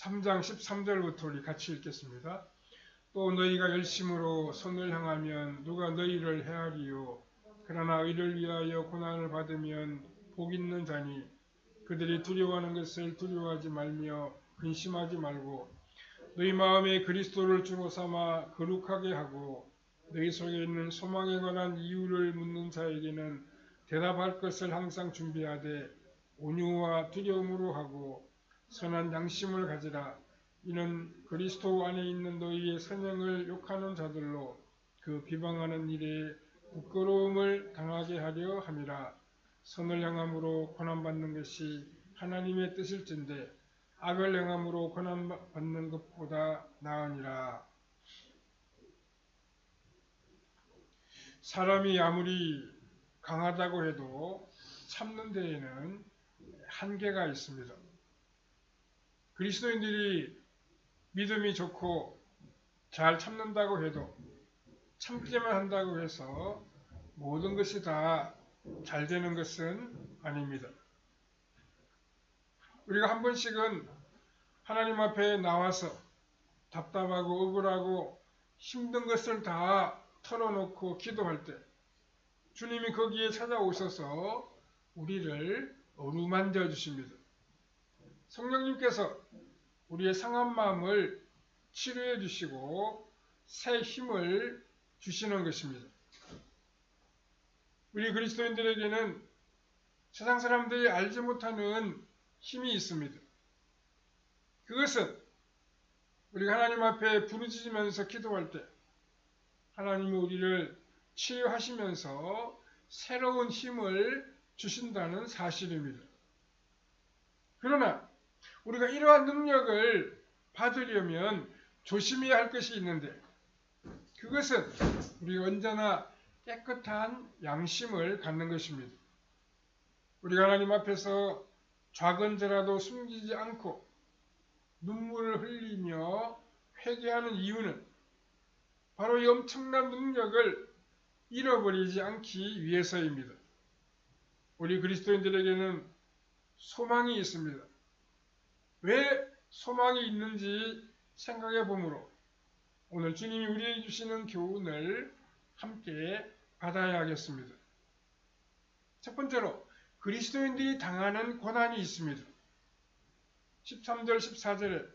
3장 13절부터 우리 같이 읽겠습니다. 또 너희가 열심으로 선을 향하면 누가 너희를 해하리요. 그러나 의를 위하여 고난을 받으면 복 있는 자니 그들이 두려워하는 것을 두려워하지 말며 근심하지 말고 너희 마음에 그리스도를 주로 삼아 거룩하게 하고 너희 속에 있는 소망에 관한 이유를 묻는 자에게는 대답할 것을 항상 준비하되 온유와 두려움으로 하고 선한 양심을 가지라. 이는 그리스도 안에 있는 너희의 선행을 욕하는 자들로 그 비방하는 일에 부끄러움을 당하게 하려 함이라. 선을 행함으로 고난받는 것이 하나님의 뜻일진데 악을 행함으로 고난받는 것보다 나으니라. 사람이 아무리 강하다고 해도 참는 데에는 한계가 있습니다. 그리스도인들이 믿음이 좋고 잘 참는다고 해도 참기만 한다고 해서 모든 것이 다 잘 되는 것은 아닙니다. 우리가 한 번씩은 하나님 앞에 나와서 답답하고 억울하고 힘든 것을 다 털어놓고 기도할 때 주님이 거기에 찾아오셔서 우리를 어루만져 주십니다. 성령님께서 우리의 상한 마음을 치료해 주시고 새 힘을 주시는 것입니다. 우리 그리스도인들에게는 세상 사람들이 알지 못하는 힘이 있습니다. 그것은 우리가 하나님 앞에 부르짖으면서 기도할 때 하나님이 우리를 치유하시면서 새로운 힘을 주신다는 사실입니다. 그러나 우리가 이러한 능력을 받으려면 조심해야 할 것이 있는데 그것은 우리가 언제나 깨끗한 양심을 갖는 것입니다. 우리가 하나님 앞에서 작은 죄라도 숨기지 않고 눈물을 흘리며 회개하는 이유는 바로 이 엄청난 능력을 잃어버리지 않기 위해서입니다. 우리 그리스도인들에게는 소망이 있습니다. 왜 소망이 있는지 생각해 보므로 오늘 주님이 우리에게 주시는 교훈을 함께 받아야 하겠습니다. 첫 번째로 그리스도인들이 당하는 고난이 있습니다. 13절 14절에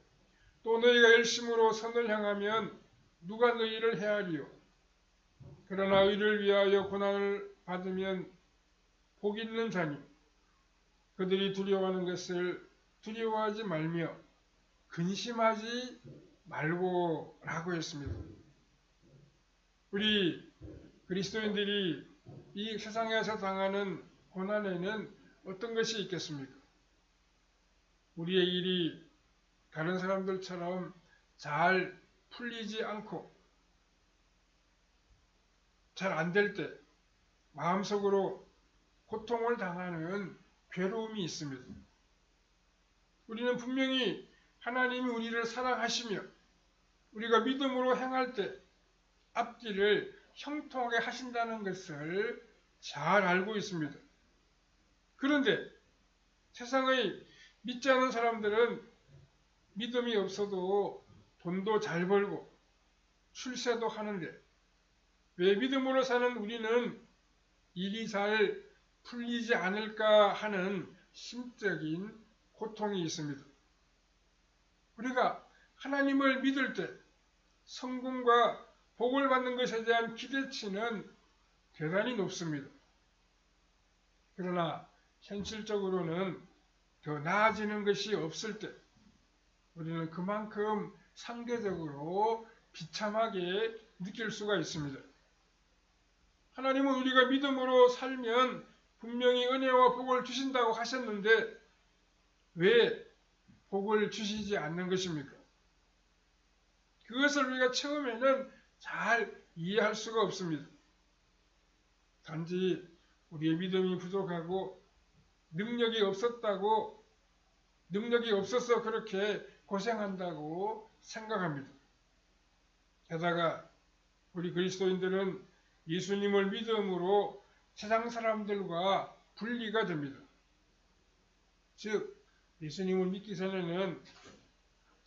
또 너희가 열심으로 선을 향하면 누가 너희를 해하리요. 그러나 의를 위하여 고난을 받으면 복 있는 자니 그들이 두려워하는 것을 두려워하지 말며 근심하지 말고 라고 했습니다. 우리 그리스도인들이 이 세상에서 당하는 고난에는 어떤 것이 있겠습니까? 우리의 일이 다른 사람들처럼 잘 풀리지 않고 잘 안 될 때 마음속으로 고통을 당하는 괴로움이 있습니다. 우리는 분명히 하나님이 우리를 사랑하시며 우리가 믿음으로 행할 때 앞길을 형통하게 하신다는 것을 잘 알고 있습니다. 그런데 세상의 믿지 않는 사람들은 믿음이 없어도 돈도 잘 벌고 출세도 하는데 왜 믿음으로 사는 우리는 일이 잘 풀리지 않을까 하는 심적인 고통이 있습니다. 우리가 하나님을 믿을 때 성공과 복을 받는 것에 대한 기대치는 대단히 높습니다. 그러나 현실적으로는 더 나아지는 것이 없을 때 우리는 그만큼 상대적으로 비참하게 느낄 수가 있습니다. 하나님은 우리가 믿음으로 살면 분명히 은혜와 복을 주신다고 하셨는데 왜 복을 주시지 않는 것입니까? 그것을 우리가 처음에는 잘 이해할 수가 없습니다. 단지 우리의 믿음이 부족하고 능력이 없어서 그렇게 고생한다고 생각합니다. 게다가 우리 그리스도인들은 예수님을 믿음으로 세상 사람들과 분리가 됩니다. 즉 예수님을 믿기 전에는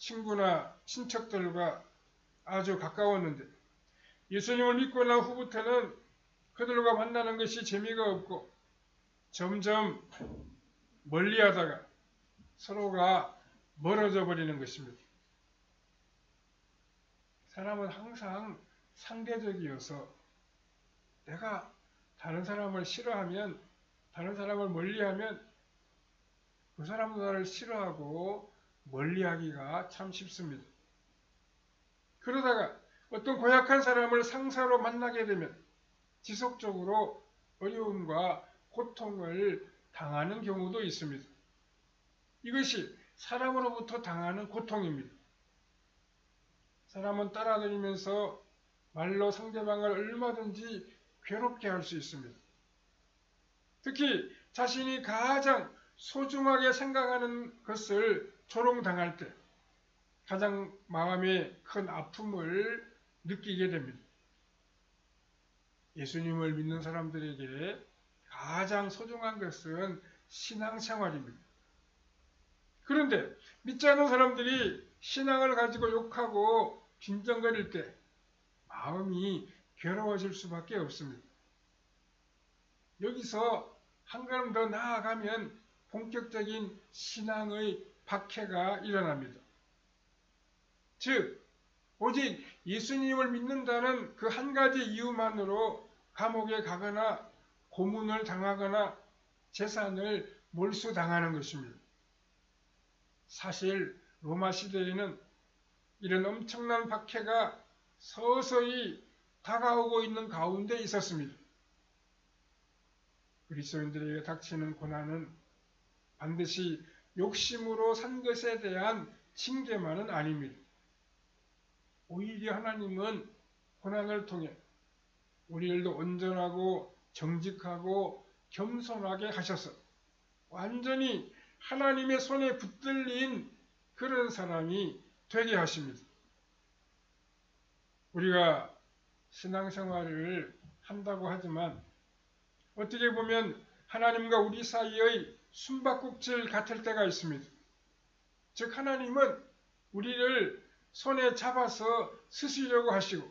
친구나 친척들과 아주 가까웠는데 예수님을 믿고 난 후부터는 그들과 만나는 것이 재미가 없고 점점 멀리하다가 서로가 멀어져 버리는 것입니다. 사람은 항상 상대적이어서 내가 다른 사람을 싫어하면, 다른 사람을 멀리하면 그 사람도 나를 싫어하고 멀리하기가 참 쉽습니다. 그러다가 어떤 고약한 사람을 상사로 만나게 되면 지속적으로 어려움과 고통을 당하는 경우도 있습니다. 이것이 사람으로부터 당하는 고통입니다. 사람은 따라다니면서 말로 상대방을 얼마든지 괴롭게 할 수 있습니다. 특히 자신이 가장 소중하게 생각하는 것을 조롱당할 때 가장 마음에 큰 아픔을 느끼게 됩니다. 예수님을 믿는 사람들에게 가장 소중한 것은 신앙생활입니다. 그런데 믿지 않는 사람들이 신앙을 가지고 욕하고 빈정거릴 때 마음이 괴로워질 수밖에 없습니다. 여기서 한 걸음 더 나아가면 본격적인 신앙의 박해가 일어납니다. 즉, 오직 예수님을 믿는다는 그 한 가지 이유만으로 감옥에 가거나 고문을 당하거나 재산을 몰수당하는 것입니다. 사실 로마 시대에는 이런 엄청난 박해가 서서히 다가오고 있는 가운데 있었습니다. 그리스도인들에게 닥치는 고난은 반드시 욕심으로 산 것에 대한 징계만은 아닙니다. 오히려 하나님은 고난을 통해 우리들도 온전하고 정직하고 겸손하게 하셔서 완전히 하나님의 손에 붙들린 그런 사람이 되게 하십니다. 우리가 신앙생활을 한다고 하지만 어떻게 보면 하나님과 우리 사이의 숨바꼭질 같을 때가 있습니다. 즉 하나님은 우리를 손에 잡아서 쓰시려고 하시고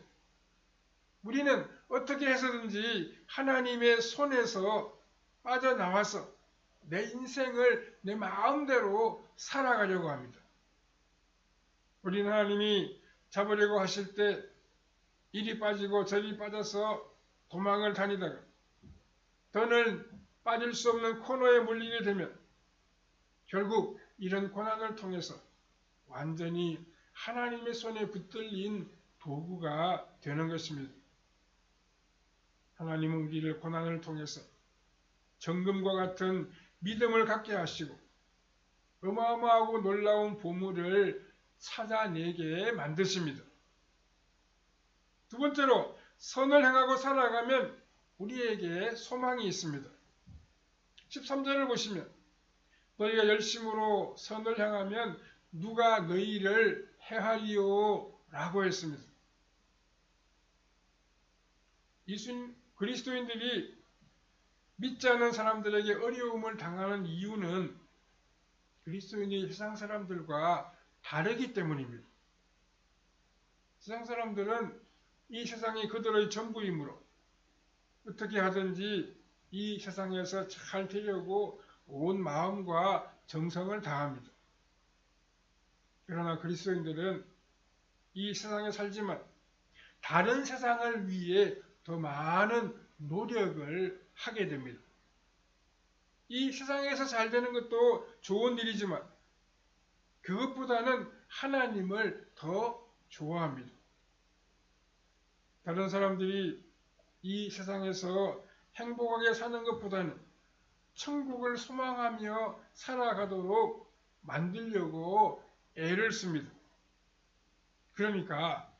우리는 어떻게 해서든지 하나님의 손에서 빠져나와서 내 인생을 내 마음대로 살아가려고 합니다. 우리는 하나님이 잡으려고 하실 때 이리 빠지고 저리 빠져서 도망을 다니다가 더는 빠질 수 없는 코너에 물리게 되면 결국 이런 고난을 통해서 완전히 하나님의 손에 붙들린 도구가 되는 것입니다. 하나님은 우리를 고난을 통해서 정금과 같은 믿음을 갖게 하시고 어마어마하고 놀라운 보물을 찾아내게 만드십니다. 두 번째로 선을 행하고 살아가면 우리에게 소망이 있습니다. 13절을 보시면 너희가 열심으로 선을 향하면 누가 너희를 해하리요? 라고 했습니다. 그리스도인들이 믿지 않는 사람들에게 어려움을 당하는 이유는 그리스도인이 세상 사람들과 다르기 때문입니다. 세상 사람들은 이 세상이 그들의 전부이므로 어떻게 하든지 이 세상에서 잘 되려고 온 마음과 정성을 다합니다. 그러나 그리스도인들은 이 세상에 살지만 다른 세상을 위해 더 많은 노력을 하게 됩니다. 이 세상에서 잘 되는 것도 좋은 일이지만 그것보다는 하나님을 더 좋아합니다. 다른 사람들이 이 세상에서 행복하게 사는 것보다는 천국을 소망하며 살아가도록 만들려고 애를 씁니다. 그러니까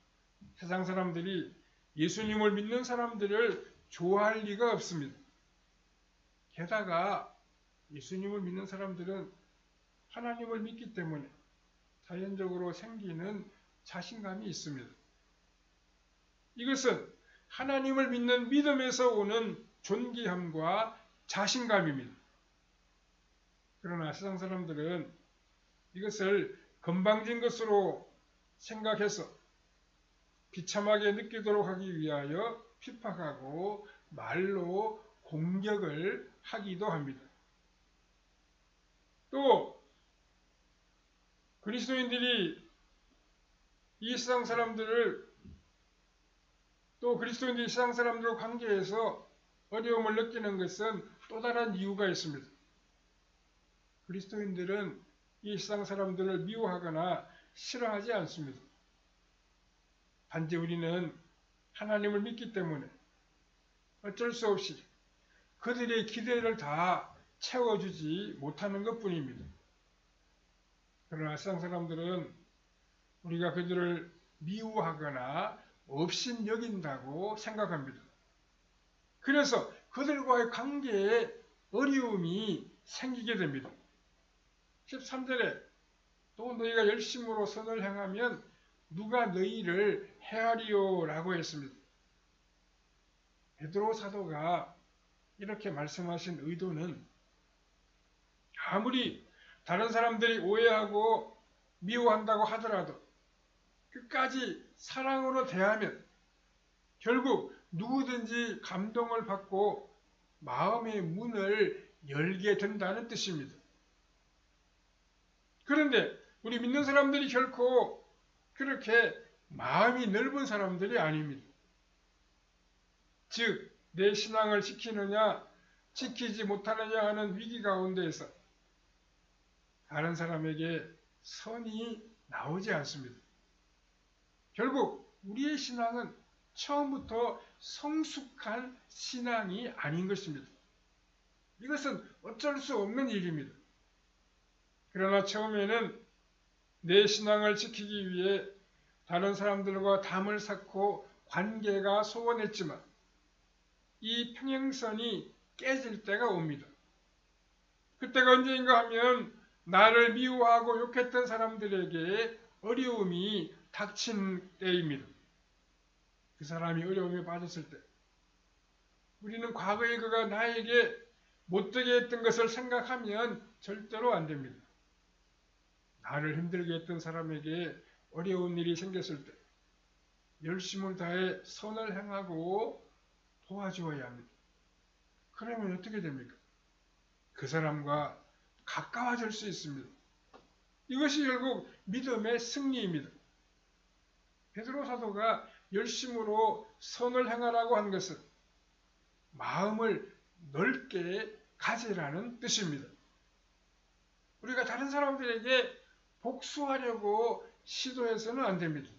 세상 사람들이 예수님을 믿는 사람들을 좋아할 리가 없습니다. 게다가 예수님을 믿는 사람들은 하나님을 믿기 때문에 자연적으로 생기는 자신감이 있습니다. 이것은 하나님을 믿는 믿음에서 오는 존귀함과 자신감입니다. 그러나 세상 사람들은 이것을 건방진 것으로 생각해서 비참하게 느끼도록 하기 위하여 핍박하고 말로 공격을 하기도 합니다. 또 그리스도인들이 이 세상 사람들을 또 그리스도인들이 세상 사람들과 관계에서 어려움을 느끼는 것은 또 다른 이유가 있습니다. 그리스도인들은 이 세상 사람들을 미워하거나 싫어하지 않습니다. 단지 우리는 하나님을 믿기 때문에 어쩔 수 없이 그들의 기대를 다 채워주지 못하는 것뿐입니다. 그러나 세상 사람들은 우리가 그들을 미워하거나 업신여긴다고 생각합니다. 그래서 그들과의 관계에 어려움이 생기게 됩니다. 13절에 또 너희가 열심으로 선을 행하면 누가 너희를 헤아리요 라고 했습니다. 베드로 사도가 이렇게 말씀하신 의도는 아무리 다른 사람들이 오해하고 미워한다고 하더라도 끝까지 사랑으로 대하면 결국 누구든지 감동을 받고 마음의 문을 열게 된다는 뜻입니다. 그런데 우리 믿는 사람들이 결코 그렇게 마음이 넓은 사람들이 아닙니다. 즉, 내 신앙을 지키느냐 지키지 못하느냐 하는 위기 가운데에서 다른 사람에게 선이 나오지 않습니다. 결국 우리의 신앙은 처음부터 성숙한 신앙이 아닌 것입니다. 이것은 어쩔 수 없는 일입니다. 그러나 처음에는 내 신앙을 지키기 위해 다른 사람들과 담을 쌓고 관계가 소원했지만 이 평행선이 깨질 때가 옵니다. 그때가 언제인가 하면 나를 미워하고 욕했던 사람들에게 어려움이 닥친 때입니다. 그 사람이 어려움에 빠졌을 때 우리는 과거에 그가 나에게 못되게 했던 것을 생각하면 절대로 안 됩니다. 나를 힘들게 했던 사람에게 어려운 일이 생겼을 때 열심을 다해 선을 행하고 도와주어야 합니다. 그러면 어떻게 됩니까? 그 사람과 가까워질 수 있습니다. 이것이 결국 믿음의 승리입니다. 베드로 사도가 열심으로 선을 행하라고 한 것은 마음을 넓게 가지라는 뜻입니다. 우리가 다른 사람들에게 복수하려고 시도해서는 안 됩니다.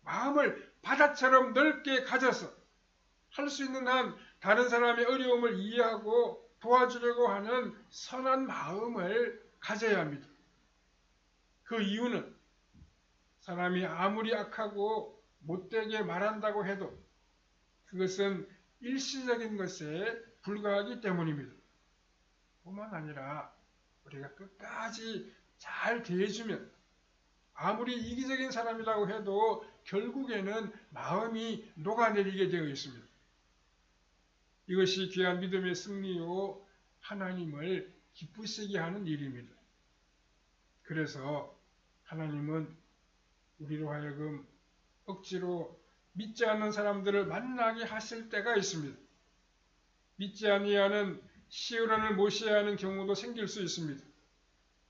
마음을 바다처럼 넓게 가져서 할 수 있는 한 다른 사람의 어려움을 이해하고 도와주려고 하는 선한 마음을 가져야 합니다. 그 이유는 사람이 아무리 악하고 못되게 말한다고 해도 그것은 일시적인 것에 불과하기 때문입니다. 뿐만 아니라 우리가 끝까지 잘 대해주면 아무리 이기적인 사람이라고 해도 결국에는 마음이 녹아내리게 되어 있습니다. 이것이 귀한 믿음의 승리요 하나님을 기쁘시게 하는 일입니다. 그래서 하나님은 우리로 하여금 억지로 믿지 않는 사람들을 만나게 하실 때가 있습니다. 믿지 아니하는 시온을 모셔야 하는 경우도 생길 수 있습니다.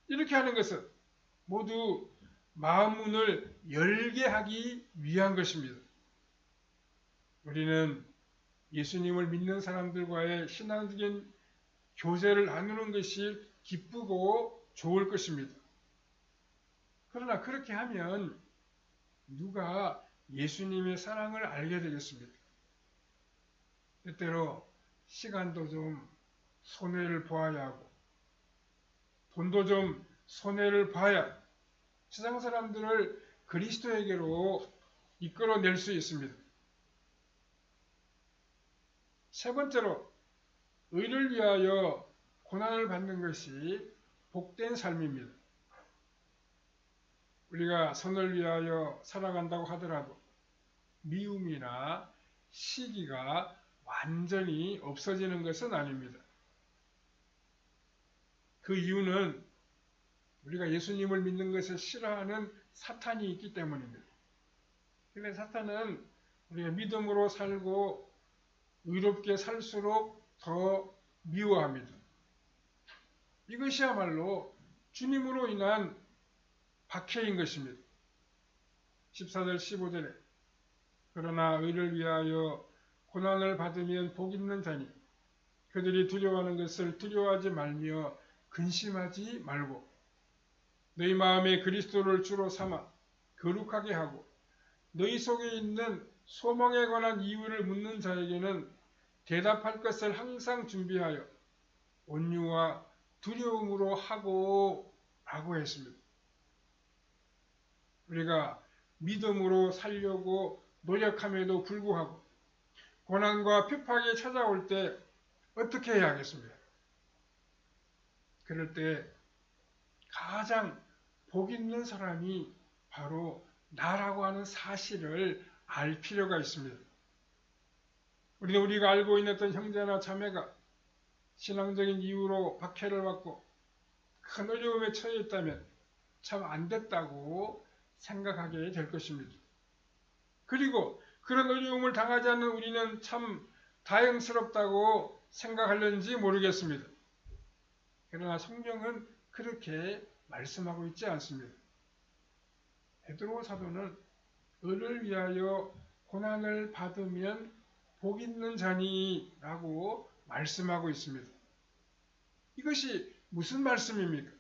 이렇게 하는 것은 모두 마음 문을 열게 하기 위한 것입니다. 우리는 예수님을 믿는 사람들과의 신앙적인 교제를 나누는 것이 기쁘고 좋을 것입니다. 그러나 그렇게 하면 누가 예수님의 사랑을 알게 되겠습니까? 때때로 시간도 좀 손해를 보아야 하고 돈도 좀 손해를 봐야 세상 사람들을 그리스도에게로 이끌어낼 수 있습니다. 세 번째로 의를 위하여 고난을 받는 것이 복된 삶입니다. 우리가 선을 위하여 살아간다고 하더라도 미움이나 시기가 완전히 없어지는 것은 아닙니다. 그 이유는 우리가 예수님을 믿는 것을 싫어하는 사탄이 있기 때문입니다. 그래서 사탄은 우리가 믿음으로 살고 의롭게 살수록 더 미워합니다. 이것이야말로 주님으로 인한 박해인 것입니다. 14절 15절에 그러나 의를 위하여 고난을 받으면 복 있는 자니 그들이 두려워하는 것을 두려워하지 말며 근심하지 말고 너희 마음에 그리스도를 주로 삼아 거룩하게 하고 너희 속에 있는 소망에 관한 이유를 묻는 자에게는 대답할 것을 항상 준비하여 온유와 두려움으로 하고 라고 했습니다. 우리가 믿음으로 살려고 노력함에도 불구하고 고난과 핍박이 찾아올 때 어떻게 해야 하겠습니까? 그럴 때 가장 복 있는 사람이 바로 나라고 하는 사실을 알 필요가 있습니다. 우리는 우리가 알고 있는 어떤 형제나 자매가 신앙적인 이유로 박해를 받고 큰 어려움에 처해 있다면 참 안 됐다고 생각하게 될 것입니다. 그리고 그런 어려움을 당하지 않는 우리는 참 다행스럽다고 생각하려는지 모르겠습니다. 그러나 성경은 그렇게 말씀하고 있지 않습니다. 베드로 사도는 의를 위하여 고난을 받으면 복 있는 자니라고 말씀하고 있습니다. 이것이 무슨 말씀입니까?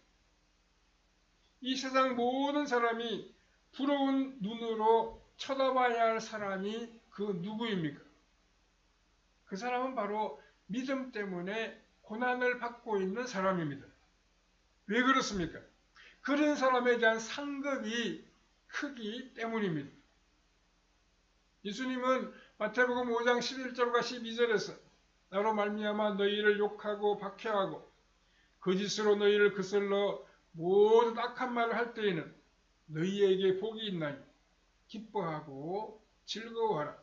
이 세상 모든 사람이 부러운 눈으로 쳐다봐야 할 사람이 그 누구입니까? 그 사람은 바로 믿음 때문에 고난을 받고 있는 사람입니다. 왜 그렇습니까? 그런 사람에 대한 상급이 크기 때문입니다. 예수님은 마태복음 5장 11절과 12절에서 나로 말미암아 너희를 욕하고 박해하고 거짓으로 너희를 거슬러 모든 악한 말을 할 때에는 너희에게 복이 있나니 기뻐하고 즐거워하라.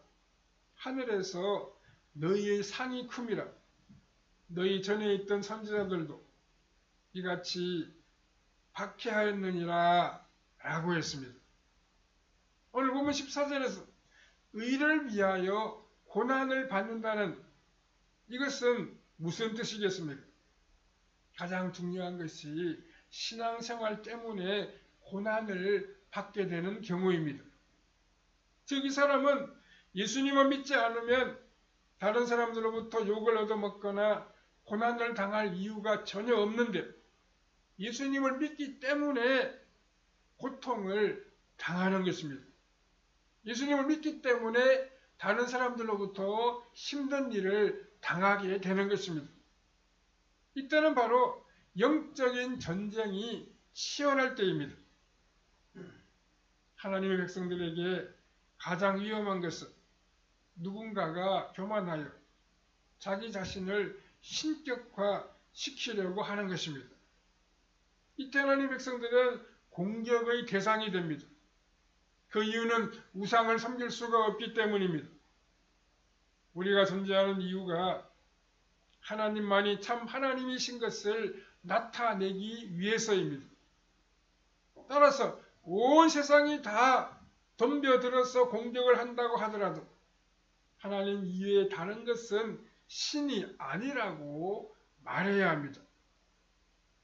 하늘에서 너희의 상이 큼이라. 너희 전에 있던 선지자들도 이같이 박해하였느니라 라고 했습니다. 오늘 보면 14절에서 의를 위하여 고난을 받는다는 이것은 무슨 뜻이겠습니까? 가장 중요한 것이 신앙생활 때문에 고난을 받게 되는 경우입니다. 즉 이 사람은 예수님을 믿지 않으면 다른 사람들로부터 욕을 얻어먹거나 고난을 당할 이유가 전혀 없는데 예수님을 믿기 때문에 고통을 당하는 것입니다. 예수님을 믿기 때문에 다른 사람들로부터 힘든 일을 당하게 되는 것입니다. 이때는 바로 영적인 전쟁이 치열할 때입니다. 하나님의 백성들에게 가장 위험한 것은 누군가가 교만하여 자기 자신을 신격화시키려고 하는 것입니다. 이때 하나님의 백성들은 공격의 대상이 됩니다. 그 이유는 우상을 섬길 수가 없기 때문입니다. 우리가 존재하는 이유가 하나님만이 참 하나님이신 것을 나타내기 위해서입니다. 따라서 온 세상이 다 덤벼들어서 공격을 한다고 하더라도 하나님 이외에 다른 것은 신이 아니라고 말해야 합니다.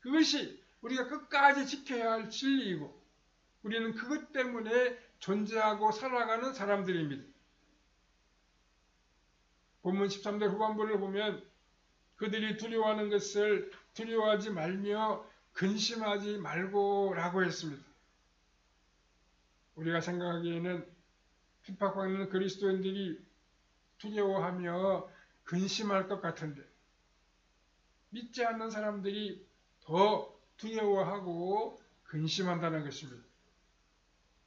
그것이 우리가 끝까지 지켜야 할 진리이고 우리는 그것 때문에 존재하고 살아가는 사람들입니다. 본문 13절 후반부를 보면 그들이 두려워하는 것을 두려워하지 말며 근심하지 말고 라고 했습니다. 우리가 생각하기에는 핍박받는 그리스도인들이 두려워하며 근심할 것 같은데 믿지 않는 사람들이 더 두려워하고 근심한다는 것입니다.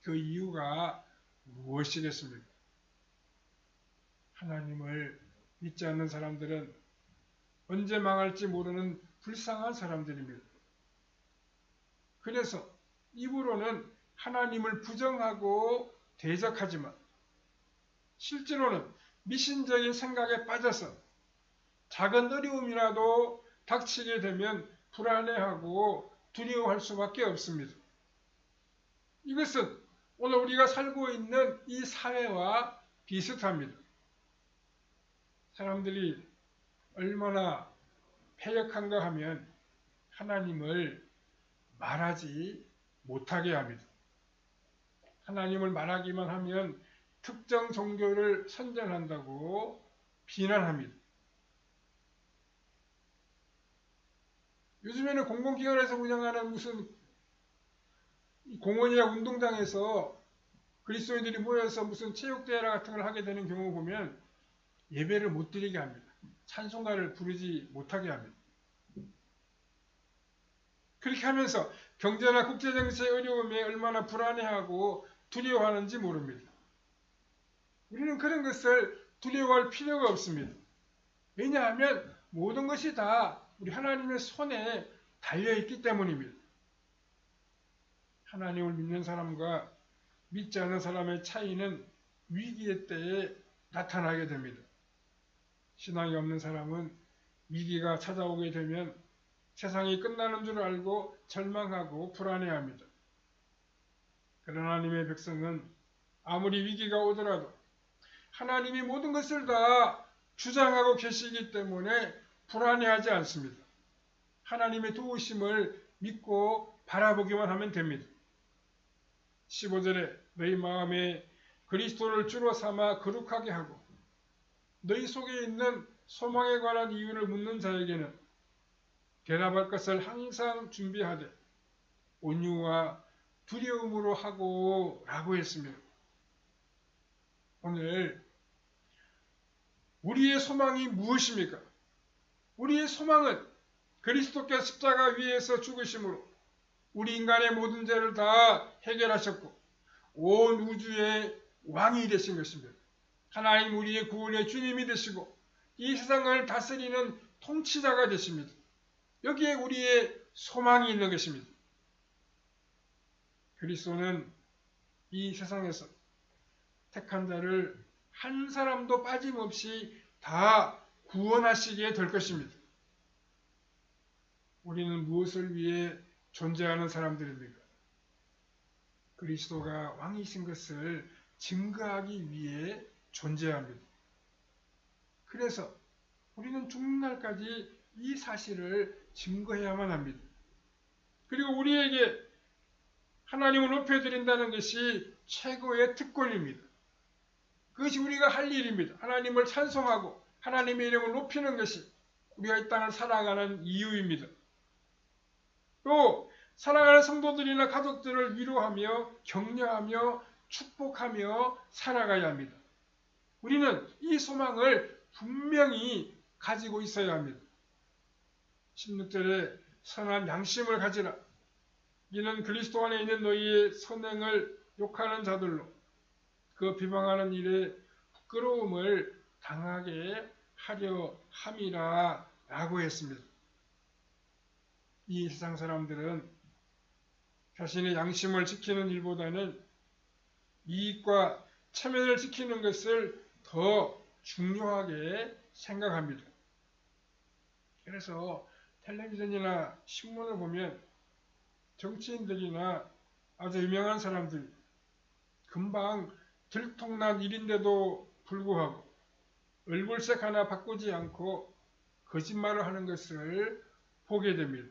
그 이유가 무엇이겠습니까? 하나님을 믿지 않는 사람들은 언제 망할지 모르는 불쌍한 사람들입니다. 그래서 입으로는 하나님을 부정하고 대적하지만 실제로는 미신적인 생각에 빠져서 작은 어려움이라도 닥치게 되면 불안해하고 두려워할 수밖에 없습니다. 이것은 오늘 우리가 살고 있는 이 사회와 비슷합니다. 사람들이 얼마나 패역한가 하면 하나님을 말하지 못하게 합니다. 하나님을 말하기만 하면 특정 종교를 선전한다고 비난합니다. 요즘에는 공공기관에서 운영하는 무슨 공원이나 운동장에서 그리스도인들이 모여서 무슨 체육대회 같은 걸 하게 되는 경우 보면 예배를 못 드리게 합니다. 찬송가를 부르지 못하게 합니다. 그렇게 하면서 경제나 국제정세의 어려움에 얼마나 불안해하고 두려워하는지 모릅니다. 우리는 그런 것을 두려워할 필요가 없습니다. 왜냐하면 모든 것이 다 우리 하나님의 손에 달려있기 때문입니다. 하나님을 믿는 사람과 믿지 않는 사람의 차이는 위기의 때에 나타나게 됩니다. 신앙이 없는 사람은 위기가 찾아오게 되면 세상이 끝나는 줄 알고 절망하고 불안해합니다. 그러나 하나님의 백성은 아무리 위기가 오더라도 하나님이 모든 것을 다 주장하고 계시기 때문에 불안해하지 않습니다. 하나님의 도우심을 믿고 바라보기만 하면 됩니다. 15절에 너희 마음에 그리스도를 주로 삼아 거룩하게 하고 너희 속에 있는 소망에 관한 이유를 묻는 자에게는 대답할 것을 항상 준비하되 온유와 두려움으로 하고 라고 했습니다. 오늘 우리의 소망이 무엇입니까? 우리의 소망은 그리스도께서 십자가 위에서 죽으심으로 우리 인간의 모든 죄를 다 해결하셨고 온 우주의 왕이 되신 것입니다. 하나님 우리의 구원의 주님이 되시고 이 세상을 다스리는 통치자가 되십니다. 여기에 우리의 소망이 있는 것입니다. 그리스도는 이 세상에서 택한 자를 한 사람도 빠짐없이 다 구원하시게 될 것입니다. 우리는 무엇을 위해 존재하는 사람들입니까? 그리스도가 왕이신 것을 증거하기 위해 존재합니다. 그래서 우리는 죽는 날까지 이 사실을 증거해야만 합니다. 그리고 우리에게 하나님을 높여드린다는 것이 최고의 특권입니다. 그것이 우리가 할 일입니다. 하나님을 찬송하고 하나님의 이름을 높이는 것이 우리가 이 땅을 살아가는 이유입니다. 또 사랑하는 성도들이나 가족들을 위로하며 격려하며 축복하며 살아가야 합니다. 우리는 이 소망을 분명히 가지고 있어야 합니다. 16절에 선한 양심을 가지라. 이는 그리스도 안에 있는 너희의 선행을 욕하는 자들로 그 비방하는 일에 부끄러움을 당하게 하려 함이라 라고 했습니다. 이 세상 사람들은 자신의 양심을 지키는 일보다는 이익과 체면을 지키는 것을 더 중요하게 생각합니다. 그래서 텔레비전이나 신문을 보면 정치인들이나 아주 유명한 사람들 금방 들통난 일인데도 불구하고 얼굴색 하나 바꾸지 않고 거짓말을 하는 것을 보게 됩니다.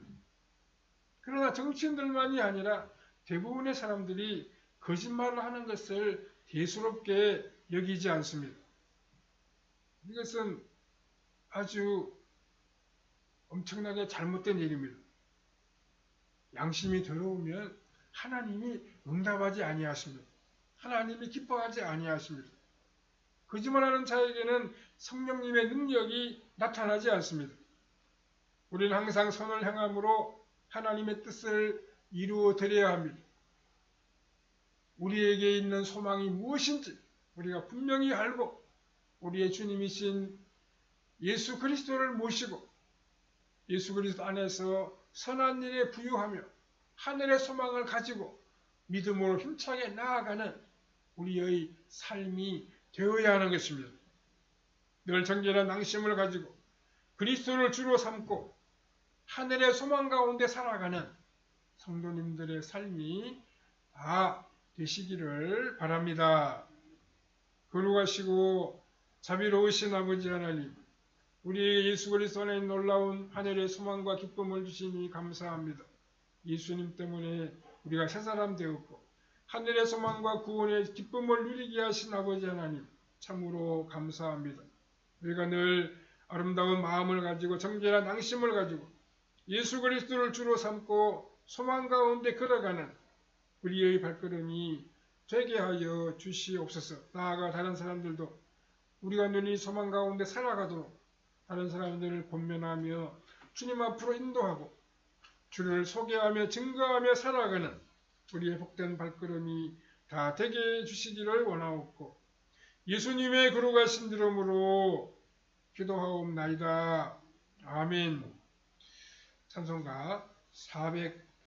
그러나 정치인들만이 아니라 대부분의 사람들이 거짓말을 하는 것을 대수롭게 여기지 않습니다. 이것은 아주 엄청나게 잘못된 일입니다. 양심이 더러우면 하나님이 응답하지 아니하십니다. 하나님이 기뻐하지 아니하십니다. 거짓말하는 자에게는 성령님의 능력이 나타나지 않습니다. 우리는 항상 선을 행함으로 하나님의 뜻을 이루어 드려야 합니다. 우리에게 있는 소망이 무엇인지 우리가 분명히 알고 우리의 주님이신 예수 그리스도를 모시고 예수 그리스도 안에서 선한 일에 부유하며 하늘의 소망을 가지고 믿음으로 힘차게 나아가는 우리의 삶이 되어야 하는 것입니다. 늘 정결한 양심을 가지고 그리스도를 주로 삼고 하늘의 소망 가운데 살아가는 성도님들의 삶이 다 되시기를 바랍니다. 거룩하시고 자비로우신 아버지 하나님, 우리에게 예수 그리스도 안에 놀라운 하늘의 소망과 기쁨을 주시니 감사합니다. 예수님 때문에 우리가 새 사람 되었고 하늘의 소망과 구원의 기쁨을 누리게 하신 아버지 하나님, 참으로 감사합니다. 우리가 늘 아름다운 마음을 가지고 정결한 앙심을 가지고 예수 그리스도를 주로 삼고 소망 가운데 걸어가는 우리의 발걸음이 되게 하여 주시옵소서. 나아가 다른 사람들도 우리가 늘 이 소망 가운데 살아가도록 다른 사람들을 권면하며 주님 앞으로 인도하고 주를 소개하며 증거하며 살아가는 우리의 복된 발걸음이 다 되게 해주시기를 원하옵고 예수님의 거룩하신 이름으로 기도하옵나이다. 아멘. 찬송가 400